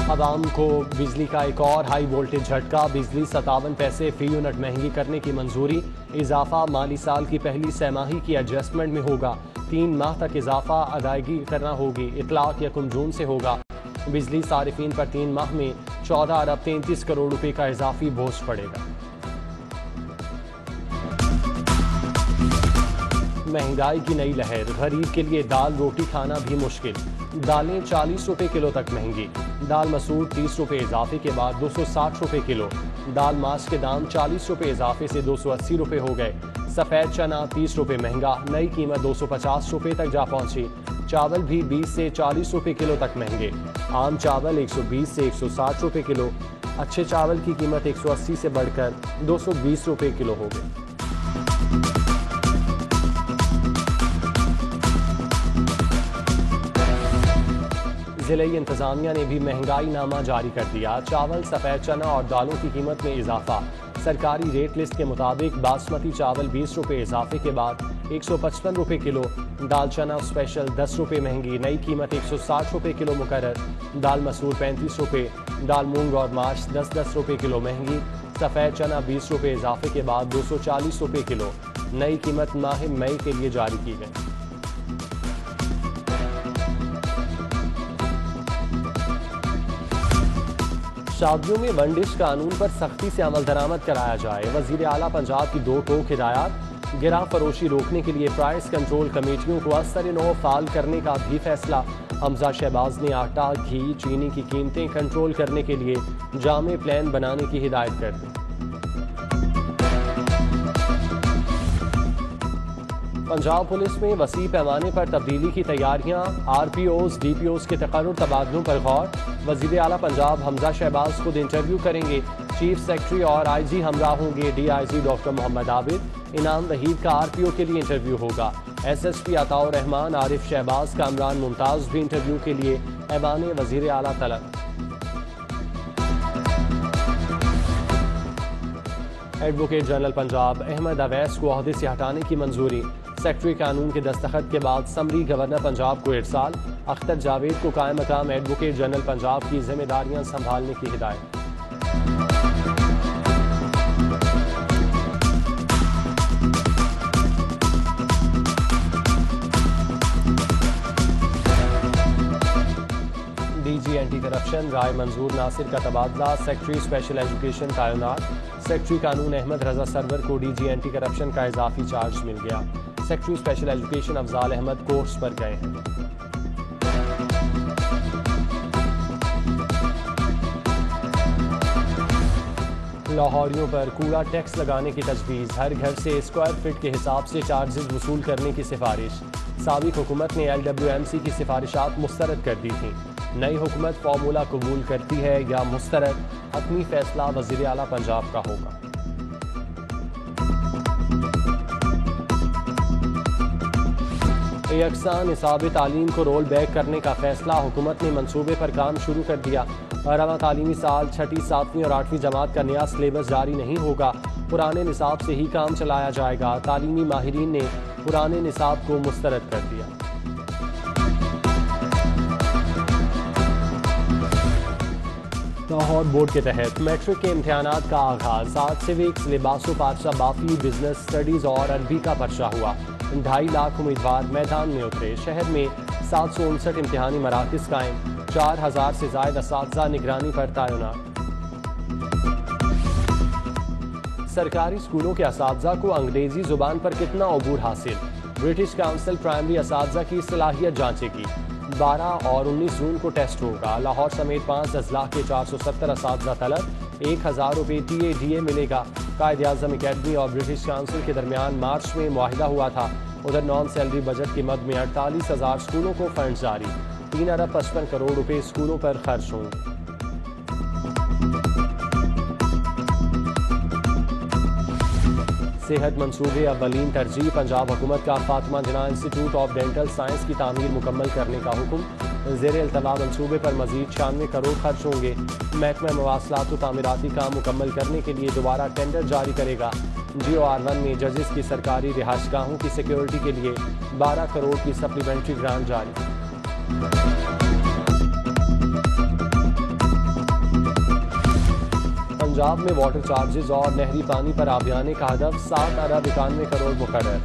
आवाम को बिजली का एक और हाई वोल्टेज झटका। बिजली 57 पैसे फी यूनिट महंगी करने की मंजूरी। इजाफा माली साल की पहली सहमाही की एडजस्टमेंट में होगा। 3 माह तक इजाफा अदायगी करना होगी। इतलाक 1 जून से होगा। बिजली सारिफीन पर 3 माह में 14 अरब 33 करोड़ रुपए का इजाफी बोझ पड़ेगा। महंगाई की नई लहर। गरीब के लिए दाल रोटी खाना भी मुश्किल। दालें 40 रुपए किलो तक महंगी। दाल मसूर 30 रुपए इजाफे के बाद 260 रुपए किलो। दाल मास के दाम 40 रुपए इजाफे से 280 रुपए हो गए। सफ़ेद चना 30 रुपए महंगा। नई कीमत 250 रुपए तक जा पहुंची। चावल भी 20 से 40 रुपए किलो तक महंगे। आम चावल 120 से 160 रुपए किलो। अच्छे चावल की कीमत 180 से बढ़कर 220 रुपए किलो हो गई। जिले इंतजामिया ने भी महंगाई नामा जारी कर दिया। चावल, सफ़ेद चना और दालों की कीमत में इजाफा। सरकारी रेट लिस्ट के मुताबिक बासमती चावल 20 रुपए इजाफे के बाद 155 रुपए किलो। दाल चना स्पेशल 10 रुपए महंगी। नई कीमत 160 रुपए किलो मुकर्रर। दाल मसूर 35 रुपए। दाल मूंग और माश 10-10 रुपए किलो महंगी। सफ़ेद चना 20 रुपए इजाफे के बाद 240 रुपए किलो। नई कीमत माह मई के लिए जारी की गई। शादियों में वन डिश कानून पर सख्ती से अमल दरामद कराया जाए। वजीर आला पंजाब की 2 टोक हिदायत। गिरा फरोशी रोकने के लिए प्राइस कंट्रोल कमेटियों को असर-ए-नौ फाल करने का भी फैसला। हमजा शहबाज ने आटा, घी, चीनी की कीमतें कंट्रोल करने के लिए जामे प्लान बनाने की हिदायत कर दी। पंजाब पुलिस में वसी पैमाने पर तब्दीली की तैयारियां। RPOs, DPOs के तकर्रुर तबादलों पर गौर। वजीर आला पंजाब हमजा शहबाज खुद इंटरव्यू करेंगे। चीफ सेक्रेटरी और IG हमरा होंगे। DIG doctor Mohammad Abid. इनाम वहीद का RPO के लिए इंटरव्यू होगा। SSP अताउर रहमान, आरिफ शहबाज, कामरान मुमताज भी इंटरव्यू के लिए ऐवान वजीर आला तलब। एडवोकेट जनरल पंजाब अहमद अवैस को ओहदे से हटाने की मंजूरी। सेक्रेटरी कानून के दस्तखत के बाद समरी गवर्नर पंजाब को इरसाल। अख्तर जावेद को कायम मकाम एडवोकेट जनरल पंजाब की जिम्मेदारियां संभालने की हिदायत। DG एंटी करप्शन राय मंजूर नासिर का तबादला। सेक्रेटरी स्पेशल एजुकेशन तैनात। सेक्रेटरी कानून अहमद रजा सरवर को DG एंटी करप्शन का इजाफी चार्ज मिल गया। Secretary special education Afzal Ahmad course पर गए हैं। लाहौरियों पर कूड़ा टैक्स लगाने की तजवीज़। हर घर से स्क्वायर फीट के हिसाब से चार्जेस वसूल करने की सिफारिश। साबिक हुकूमत ने LWMC की सिफारिशात मुस्तरद कर दी थी। नई हुकूमत फार्मूला कबूल करती है या मुस्तरद, अपनी फैसला वज़ीर आला पंजाब का होगा। यकसा निसाब तालीम को रोल बैक करने का फैसला। हुकूमत ने मंसूबे पर काम शुरू कर दिया। रवां तालीमी साल 6ठी, 7वीं और 8वीं जमात का नया सिलेबस जारी नहीं होगा। पुराने निसाब से ही काम चलाया जाएगा। तालीमी माहिरीन ने पुराने निसाब को मुस्तरद कर दिया। लाहौर बोर्ड के तहत मैट्रिक के इम्तिहानात का आगाज। आज सिविक्स, लिबासो पारसा, बाफी, बिजनेस स्टडीज और अरबी का पर्चा हुआ। 2.5 लाख उम्मीदवार मैदान में उतरे। शहर में 759 इम्तिहानी मराकज कायम। 4000 से ज्यादा असातिज़ा निगरानी पर तैनात। सरकारी स्कूलों के असातिज़ा को अंग्रेजी जुबान पर कितना अबूर हासिल। ब्रिटिश काउंसिल प्राइमरी असातिज़ा की सलाहियत जांचेगी। 12 और 19 जून को टेस्ट होगा। लाहौर समेत 5 अजला के 470 असातिज़ा तलब। 1000 रुपये TADA मिलेगा। कायद आज़म अकेडमी और ब्रिटिश काउंसिल के दरमियान मार्च में मुआहिदा हुआ था। उधर नॉन सैलरी बजट की मद में 48,000 स्कूलों को फंड जारी। 3 अरब 55 करोड़ रुपए स्कूलों पर खर्च होंगे। सेहत मंसूबे अव्वलीन तरजीह। पंजाब हुकूमत का फातिमा जिन्ना इंस्टीट्यूट ऑफ डेंटल साइंस की तामीर मुकम्मल करने का हुक्म। ज़ेरे अल्तवा मंसूबे पर मजीद 96 करोड़ खर्च होंगे। महकमा मवासलात व तामीराती काम मुकम्मल करने के लिए दोबारा टेंडर जारी करेगा। GOR1 में जजेस की सरकारी रिहाइशगाहों की सिक्योरिटी के लिए 12 करोड़ की सप्लीमेंट्री ग्रांट जारी। पंजाब में वाटर चार्जेस और नहरी पानी पर आबियाने का हदफ 7 अरब 91 करोड़ मुकर्रर।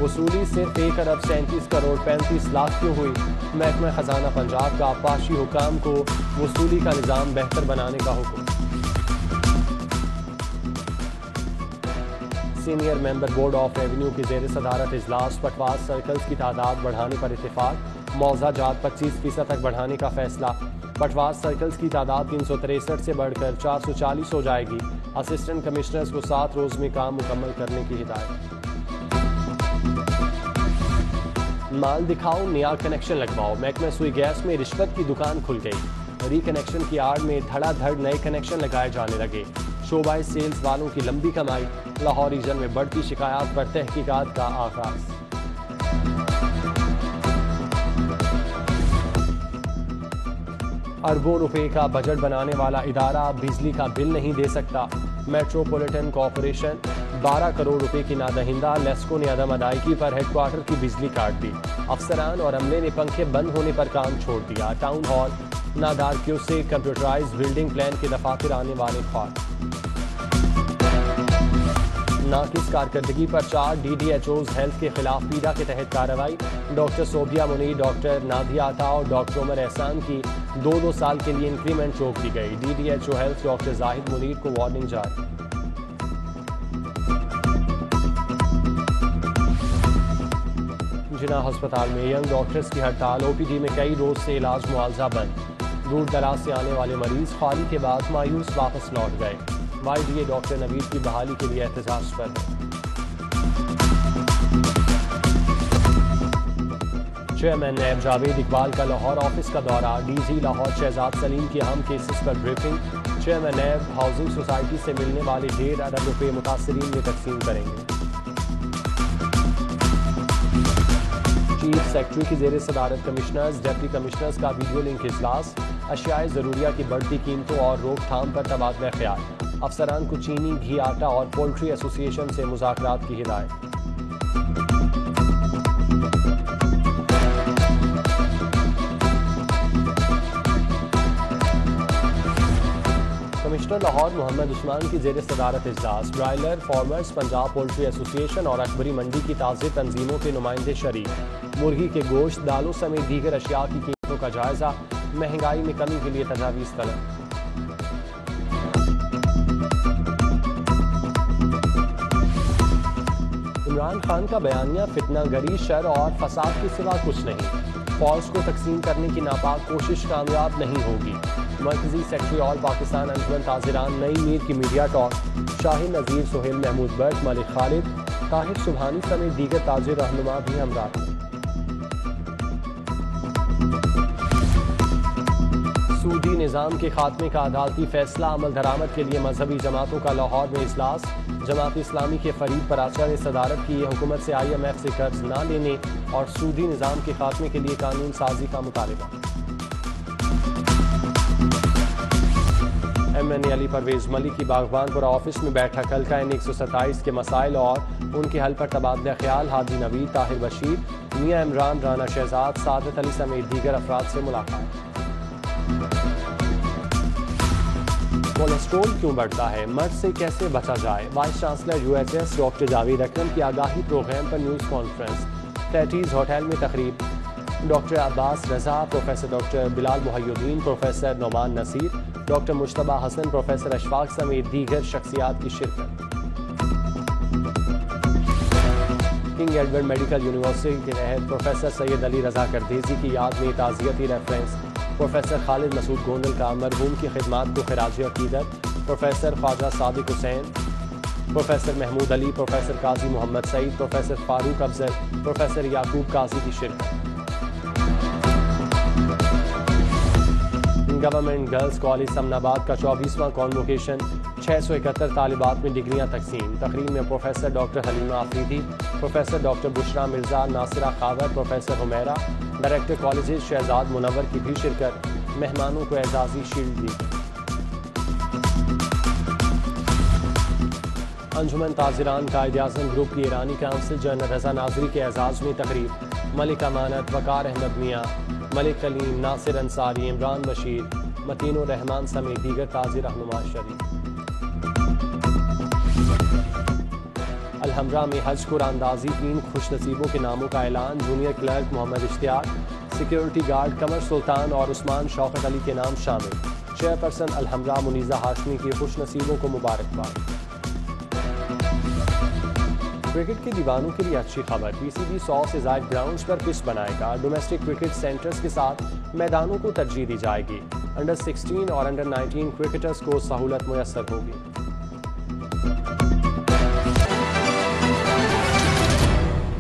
वसूली सिर्फ 1 अरब 37 करोड़ 35 लाख क्यों हुई? महकमा खजाना पंजाब का पाशी हुकाम को वसूली का निज़ाम बेहतर बनाने का हुक्म। Senior member board of revenue की ज़ेर सदारत इजलास। पटवार सर्कल्स की तादाद बढ़ाने पर इत्तेफाक। मौजा जात 25% तक बढ़ाने का फैसला। पटवार सर्कल्स की तादाद 363 से बढ़कर 440 हो जाएगी। असिस्टेंट कमिश्नर्स को 7 रोज में काम मुकम्मल करने की हिदायत। माल दिखाओ, नया कनेक्शन लगवाओ। महकमा सुई गैस में रिश्वत की दुकान खुल गई। रिकनेक्शन की आड़ में धड़ाधड़ नए कनेक्शन लगाए जाने लगे। शोबाए सेल्स वालों की लंबी कमाई। लाहौर रीजन में बढ़ती शिकायत पर तहकीकात का आगाज। अरबों रुपए का बजट बनाने वाला इदारा बिजली का बिल नहीं दे सकता। मेट्रोपॉलिटन कॉरपोरेशन 12 करोड़ रुपए की नादहिंदा। लेस्को ने अदम अदायगी पर हेडक्वार्टर की बिजली काट दी। अफसरान और अमले ने पंखे बंद होने पर काम छोड़ दिया। टाउन हॉल नादारक्यों से कंप्यूटराइज बिल्डिंग प्लान के दफातर आने वाले ख्वाब। नाकिस कारकर्दगी पर 4 DDHOs हेल्थ के खिलाफ पीड़ा के तहत कार्रवाई। डॉक्टर सोबिया मुनीर, डॉक्टर नादिया अता और डॉक्टर उमर एहसान की 2-2 साल के लिए इंक्रीमेंट रोक दी गई। DDHO health doctor Zahid Munir को वार्निंग जारी। जिना अस्पताल में यंग डॉक्टर्स की हड़ताल। OPD में कई रोज से इलाज मुआवजा बंद। दूर दराज से आने वाले मरीज खाली के बाद मायूस वापस लौट गए। YDA डॉक्टर नवीद की बहाली के लिए एहतजाज पर। चेयरमैन नैब जावेद इकबाल का लाहौर ऑफिस का दौरा। DG लाहौर शहजाद सलीम की अहम केसेस पर ब्रीफिंग। चेयरमैन नैब हाउसिंग सोसाइटी से मिलने वाले 1.5 अरब रुपए मुतासरीन में तकसीम करेंगे। चीफ सेक्रेटरी की जेर सदारत कमिश्नर्स, डिप्टी कमिश्नर्स का वीडियो लिंक इजलास। अशियाए ज़रूरिया की बढ़ती कीमतों और रोकथाम पर तबादला ख्याल। अफसरान को चीनी, घी, आटा और पोल्ट्री एसोसिएशन से मुज़ाकरात की हिदायत। कमिश्नर लाहौर मोहम्मद उस्मान की जेर सदारत इजलास। Broiler farmers, Punjab poultry association और अकबरी मंडी की ताज़े तंजीमों के नुमाइंदे शरीक। मुर्गी के गोश्त, दालों समेत दीगर अशिया की कीमतों का जायजा। महंगाई में कमी के लिए तजावीज़ तलब। इमरान खान का बयानिया फितना गरी, शर और फसाद के सिवा कुछ नहीं। फौज को तकसीम करने की नापाक कोशिश कामयाब नहीं होगी। मरकजी सेक्रेटरी ऑल पाकिस्तान अंजुमन ताजिरान नई मीर की मीडिया टॉक। शाहिद नज़ीर, सोहेल महमूद बट, मलिक खालिद, ताहिर सुबहानी समेत दीगर ताजिर रहनुमा भी हमरा। सूदी निज़ाम के खात्मे का अदालती फैसला। अमल दरामद के लिए मजहबी जमातों का लाहौर में इजलास। जमात इस्लामी के फरीद पराचा ने सदारत की। हुकूमत से IMF से कर्ज न लेने और सूदी निज़ाम के खात्मे के लिए कानून साजी का मुतालबा। MNA अली परवेज मलिक की बागबानपुरा ऑफिस में बैठक। हल्का N 127 के मसाइल और उनके हल पर तबादला ख्याल। हादी नवीद, ताहिर बशीर, मियाँ इमरान, राना शहजाद, सादत अली समेत दीगर अफराद से मुलाकात। कोलेस्ट्रोल क्यों बढ़ता है, मर्ज से कैसे बचा जाए? Vice chancellor UHS doctor Javed Akram की आगाही प्रोग्राम पर न्यूज़ कॉन्फ्रेंस। तैतीस होटल में तकरीब। Doctor Abbas Raza, professor doctor Bilal Mohiuddin, professor Noman Naseer, doctor Mushtaba Hasan, professor Ashfaq समेत दीगर शख्सियात की शिरकत। किंग एडवर्ड मेडिकल यूनिवर्सिटी के तहत प्रोफेसर सैयद अली रजा करदेजी की याद में ताज़ियती रेफरेंस। प्रोफेसर खालिद मसूद गोंदल का मरहूम की खिदमात को खिराज अकीदत। Professor Khawaja Sadiq Hussain, professor Mahmood Ali, professor Qazi Muhammad Saeed, professor Farooq Afzal, professor Yaqub Qazi की शिरकत। गवर्नमेंट गर्ल्स कॉलेज समनाबाद का 24वां कॉन्वोकेशन। 671 तालिबात में डिग्रियां तकसीम। तकरीब में professor doctor Halima Afridi, professor doctor Bushra Mirza, Nasira Khawar, professor Humaira, director colleges Shahzad Munawwar की भी शिरकत। मेहमानों को एजाजी शील्ड दी। अंजुमन ताजिरान कायद-ए-आज़म ग्रुप की ईरानी काउंसिल जनरल रजा नाजरी के एजाज में तकरीब। मलिक अमानत, वकार अहमद मियाँ, मलिक कलीम, नासिर अंसारी, इमरान बशीर, मतीनुर रहमान समेत दीगर ताजिर रहनुमा शरीक। अलहमरा में हज कुरानंदाजी 3 खुशनसीबों के नामों का ऐलान। Junior clerk Muhammad Ishtiaq, security guard Qamar Sultan और उस्मान शौकत अली के नाम शामिल। चेयरपर्सन अलहमरा मुनीजा हाशमी की खुशनसीबों को मुबारकबाद। क्रिकेट के दीवानों के लिए अच्छी खबर, पीसीबी 100 से ज्यादा ग्राउंड्स पर पिच बनाएगा। डोमेस्टिक क्रिकेट सेंटर्स के साथ मैदानों को तरजीह दी जाएगी। अंडर 16 और अंडर 19 क्रिकेटर्स को सहूलत मुयस्सर होगी।